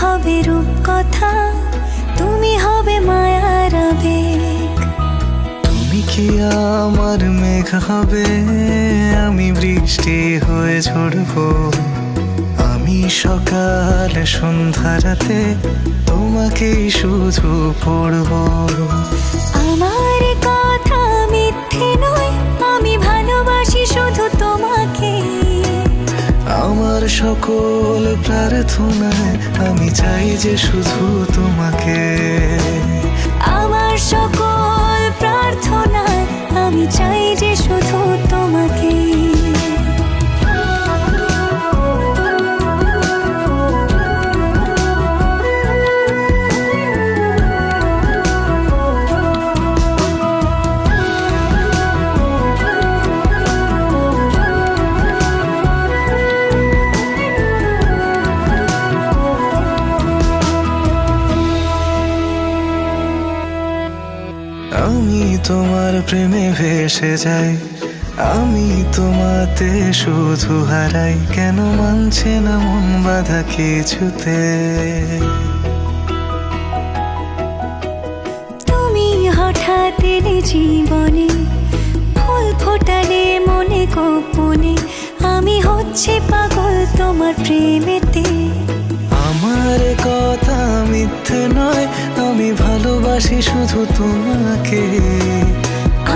হবে রূপকথা, তুমি হবে মায়ার আবেগ। তুমি কি আমার মেঘ হবে, আমি বৃষ্টি হয়ে ঝরবো। আমি সকাল সন্ধ্যা রাতে তোমাকেই শুধু পড়বো। আমার কথা মিথ্যে নয়, আমি ভালোবাসি শুধু তোমাকে। আমার সকল প্রার্থনায় আমি চাই যে শুধু তোমাকে। আমার সকল প্রার্থনায় আমি চাই যে শুধু তোমাকে। আমি তোমার প্রেমে ভেসে যাই, আমি তোমাতে শুধু হারাই। কেন মানছে না মন বাধা কিছুতে? তুমি হঠাৎ এলে জীবনে, ফুল ফোটালে মনে গোপনে। আমি হচ্ছে পাগল তোমার প্রেমেতে। আমার কথা মিথ্যে নয়, আমি ভালোবাসি শুধু তোমাকে।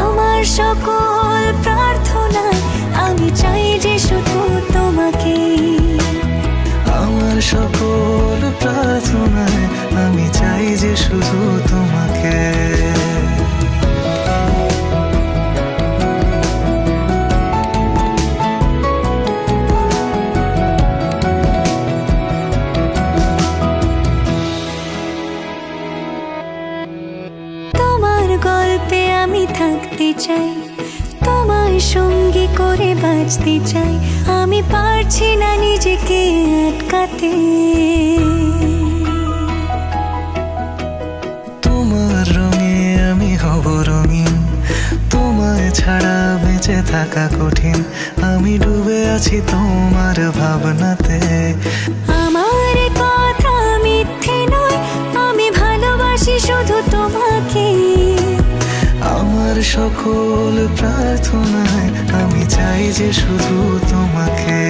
আমার সকল প্রার্থনায় আমি চাই যে শুধু তোমাকে। আমার সকল প্রার্থনায় আমি চাই যে শুধু তোমাকে। তোমার গল্পে আমি থাকতে চাই, তোমার সঙ্গী করে বাঁচতে চাই। আমি পারছি না নিজেকে আটকাতে। তোমার রঙে আমি হব রঙিন, তোমায় ছাড়া বেঁচে থাকা কঠিন। আমি ডুবে আছি তোমার ভাবনাতে। আমার কথা মিথ্যে নয়, আমি ভালোবাসি শুধু তোমাকে। আমার সকল প্রার্থনায় আমি চাই যে শুধু তোমাকে।